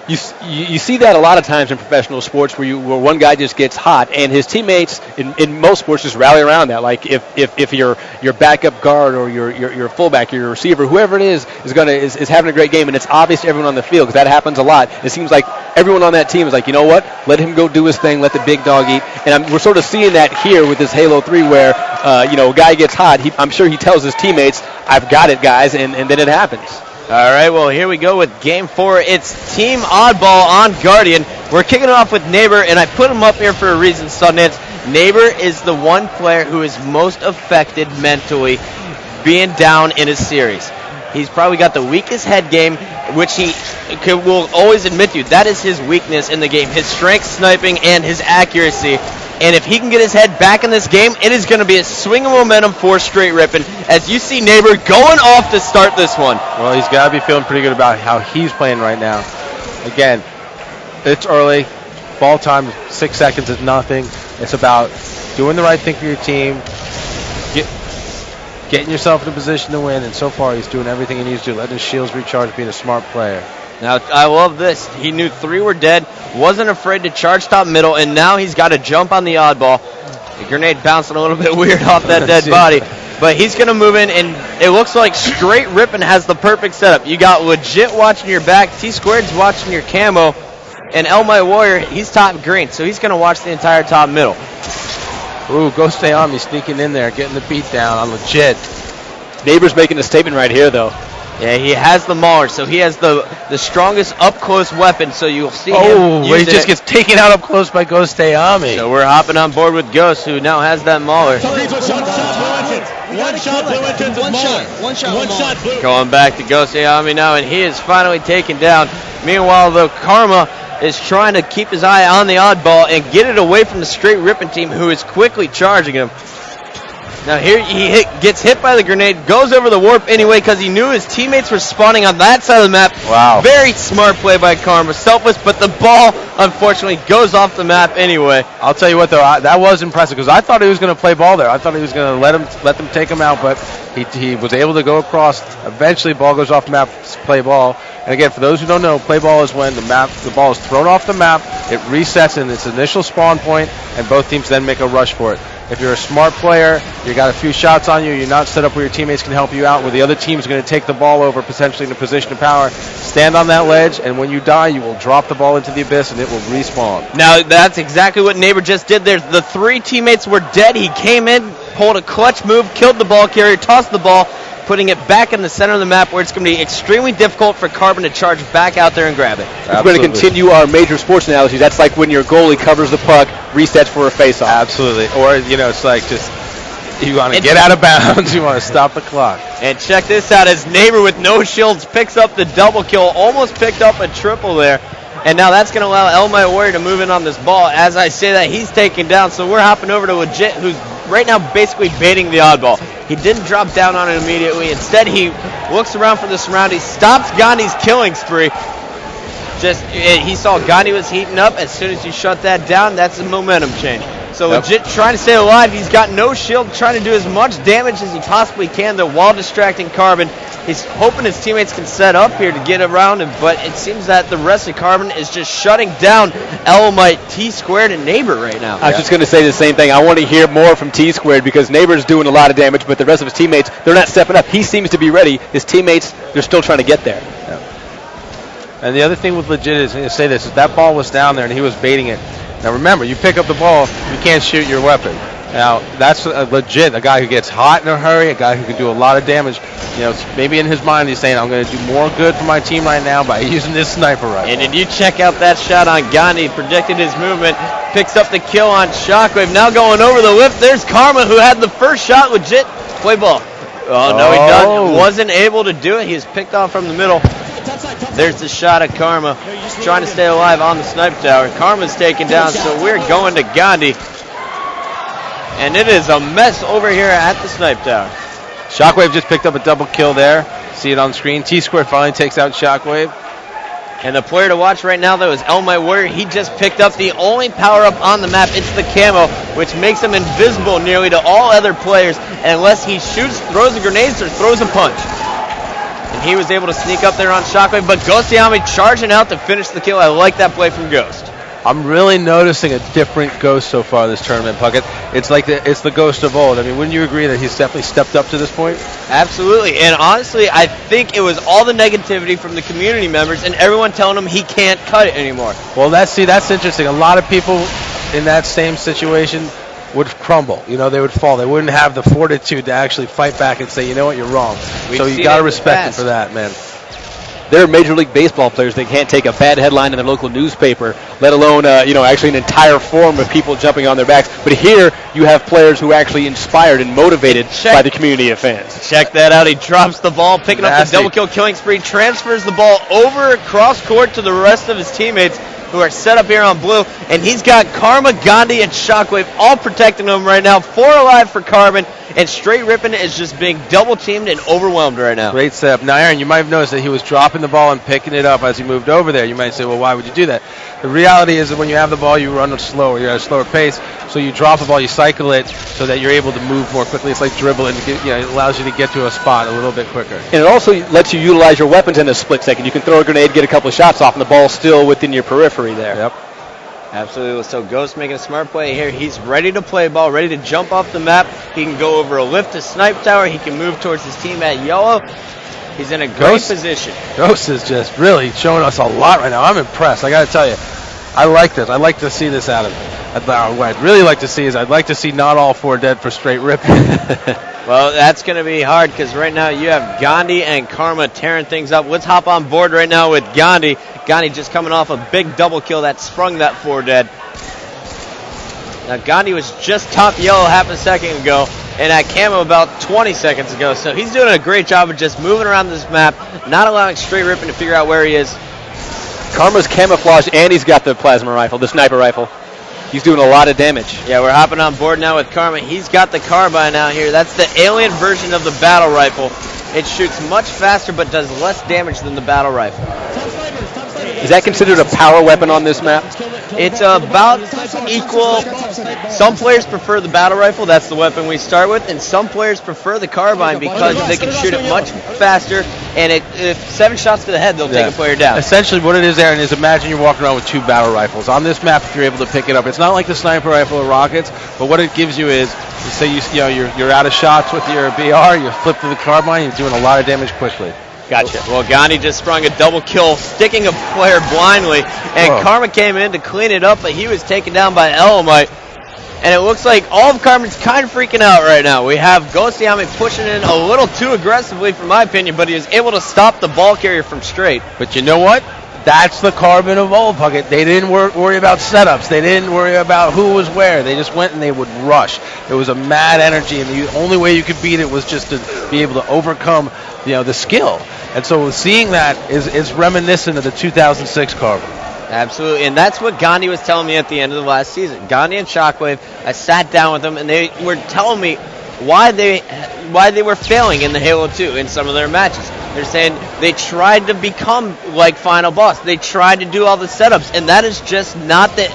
You see that a lot of times in professional sports where one guy just gets hot and his teammates in most sports just rally around that. Like if your backup guard or your fullback, your receiver, whoever it is having a great game, and it's obvious to everyone on the field because that happens a lot. It seems like everyone on that team is like, you know what? Let him go do his thing. Let the big dog eat. And we're sort of seeing that here with this Halo 3 where a guy gets hot. I'm sure he tells his teammates, "I've got it, guys," and then it happens. All right, well, here we go with Game 4. It's Team Oddball on Guardian. We're kicking it off with Neighbor, and I put him up here for a reason, Sundance. Neighbor is the one player who is most affected mentally being down in a series. He's probably got the weakest head game, which he will always admit to you. That is his weakness in the game, his strength, sniping, and his accuracy. And if he can get his head back in this game, it is going to be a swing of momentum for Str8 Rippin. As you see Neighbor going off to start this one. Well, he's got to be feeling pretty good about how he's playing right now. Again, it's early. Ball time, 6 seconds is nothing. It's about doing the right thing for your team, getting yourself in a position to win, and so far he's doing everything he needs to, letting his shields recharge, being a smart player. Now, I love this. He knew 3 were dead, wasn't afraid to charge top middle, and now he's got to jump on the oddball. The grenade bouncing a little bit weird off that dead body. But he's going to move in, and it looks like Str8 Rippin has the perfect setup. You got Legit watching your back, Tsquared's watching your camo, and My Warrior, he's top green, so he's going to watch the entire top middle. Ooh, Ghostayame sneaking in there, getting the beat down on Legit. Neighbor's making a statement right here, though. Yeah, he has the Mauler, so he has the strongest up-close weapon, so you'll see him Oh, he just gets taken out up close by Ghostayame. So we're hopping on board with Ghost, who now has that Mauler. One shot, blue. Going back to Ghostayame now, and he is finally taken down. Meanwhile, though, Karma is trying to keep his eye on the oddball and get it away from the Str8 Rippin team, who is quickly charging him. Now here he gets hit by the grenade, goes over the warp anyway because he knew his teammates were spawning on that side of the map. Wow. Very smart play by Karma. Selfless, but the ball, unfortunately, goes off the map anyway. I'll tell you what, though, that was impressive because I thought he was going to play ball there. I thought he was going to let them take him out, but he was able to go across. Eventually, ball goes off the map, play ball. And again, for those who don't know, play ball is when the ball is thrown off the map, it resets in its initial spawn point, and both teams then make a rush for it. If you're a smart player, you got a few shots on you, you're not set up where your teammates can help you out, where the other team is going to take the ball over, potentially in a position of power, stand on that ledge, and when you die, you will drop the ball into the abyss, and it will respawn. Now, that's exactly what Neighbor just did there. The 3 teammates were dead. He came in, pulled a clutch move, killed the ball carrier, tossed the ball, putting it back in the center of the map where it's going to be extremely difficult for Carbon to charge back out there and grab it. We're going to continue our major sports analogies. That's like when your goalie covers the puck, resets for a face-off. Absolutely. Or, it's like just you want to get out of bounds, you want to stop the clock. And check this out, as Neighbor with no shields picks up the double kill, almost picked up a triple there. And now that's going to allow My Warrior to move in on this ball. As I say that, he's taken down, so we're hopping over to Legit, who's right now basically baiting the oddball. He didn't drop down on it immediately. Instead, he looks around for the surroundings, stops Gandhi's killing spree. He saw Gandhi was heating up. As soon as you shut that down, that's a momentum change. So Legit trying to stay alive. He's got no shield, trying to do as much damage as he possibly can, though, while distracting Carbon. He's hoping his teammates can set up here to get around him, but it seems that the rest of Carbon is just shutting down Elmite, Tsquared, and Neighbor right now. I was just going to say the same thing. I want to hear more from Tsquared because Neighbor's doing a lot of damage, but the rest of his teammates, they're not stepping up. He seems to be ready. His teammates, they're still trying to get there. Yeah. And the other thing with Legit is that ball was down there and he was baiting it. Now remember, you pick up the ball, you can't shoot your weapon. Now, that's Legit, a guy who gets hot in a hurry, a guy who can do a lot of damage. Maybe in his mind he's saying, I'm going to do more good for my team right now by using this sniper rifle. And did you check out that shot on Gandhi? Predicted his movement, picks up the kill on Shockwave. Now going over the whip, there's Karma, who had the first shot. Legit, play ball. Oh, no, he doesn't. Wasn't able to do it. He was picked off from the middle. There's the shot at Karma. He's trying to stay alive on the snipe tower. Karma's taken down, so we're going to Gandhi. And it is a mess over here at the snipe tower. Shockwave just picked up a double kill there. See it on screen. Tsquared finally takes out Shockwave. And the player to watch right now, though, is My Warrior. He just picked up the only power-up on the map. It's the camo, which makes him invisible nearly to all other players unless he shoots, throws a grenade, or throws a punch. And And he was able to sneak up there on Shockwave, but Ghostayame charging out to finish the kill. I like that play from Ghost. I'm really noticing a different Ghost so far this tournament, Puckett. It's like it's the Ghost of old. I mean, wouldn't you agree that he's definitely stepped up to this point? Absolutely, and honestly, I think it was all the negativity from the community members and everyone telling him he can't cut it anymore. Well, that's interesting. A lot of people in that same situation would crumble. You know, they would fall. They wouldn't have the fortitude to actually fight back and say, you know what, you're wrong. So you got to respect him for that, man. There are Major League Baseball players that can't take a bad headline in their local newspaper, let alone, actually an entire forum of people jumping on their backs. But here you have players who are actually inspired and motivated by the community of fans. Check that out. He drops the ball, picking up the double kill killing spree, transfers the ball over across court to the rest of his teammates who are set up here on blue. And he's got Karma, Gandhi, and Shockwave all protecting him right now. 4 alive for Carbon. And Str8 Rippin is just being double-teamed and overwhelmed right now. Great setup. Now, Aaron, you might have noticed that he was dropping the ball and picking it up as he moved over there. You might say, well, why would you do that? The reality is that when you have the ball, you run slower. You're at a slower pace. So you drop the ball, you cycle it so that you're able to move more quickly. It's like dribbling. It allows you to get to a spot a little bit quicker. And it also lets you utilize your weapons in a split second. You can throw a grenade, get a couple of shots off, and the ball's still within your periphery there. Yep. Absolutely. So Ghost making a smart play here. He's ready to play ball, ready to jump off the map. He can go over a lift to Snipe Tower. He can move towards his team at yellow. He's in a great position. Ghost is just really showing us a lot right now. I'm impressed. I got to tell you, I like this. I like to see this out of him. What I'd really like to see is I'd like to see not all 4 dead for Str8 Rippin. Well, that's going to be hard because right now you have Gandhi and Karma tearing things up. Let's hop on board right now with Gandhi. Gandhi just coming off a big double kill that sprung that 4 dead. Now, Gandhi was just top yellow half a second ago and at camo about 20 seconds ago. So he's doing a great job of just moving around this map, not allowing Str8 Rippin to figure out where he is. Karma's camouflaged and he's got the plasma rifle, the sniper rifle. He's doing a lot of damage. Yeah, we're hopping on board now with Karma. He's got the carbine out here. That's the alien version of the battle rifle. It shoots much faster but does less damage than the battle rifle. Is that considered a power weapon on this map? It's about equal. Some players prefer the battle rifle. That's the weapon we start with. And some players prefer the carbine because they can shoot it much faster. And if 7 shots to the head, they'll take a player down. Essentially what it is, Aaron, is imagine you're walking around with 2 battle rifles. On this map, if you're able to pick it up, it's not like the sniper rifle or rockets, but what it gives you is, say you're out of shots with your BR, you flip to the carbine, you're doing a lot of damage quickly. Gotcha. Well, Gandhi just sprung a double kill, sticking a player blindly, and Karma came in to clean it up, but he was taken down by Elamite. And it looks like all of Karma's kind of freaking out right now. We have Ghostayame pushing in a little too aggressively, for my opinion, but he was able to stop the ball carrier from Str8. But you know what? That's the Carbon of old, Puckett. They didn't worry about setups. They didn't worry about who was where. They just went and they would rush. It was a mad energy, and the only way you could beat it was just to be able to overcome, the skill. And so seeing that is reminiscent of the 2006 Carbon. Absolutely, and that's what Gandhi was telling me at the end of the last season. Gandhi and Shockwave, I sat down with them, and they were telling me why they were failing in the Halo 2 in some of their matches. They're saying they tried to become like Final Boss. They tried to do all the setups, and that is just not the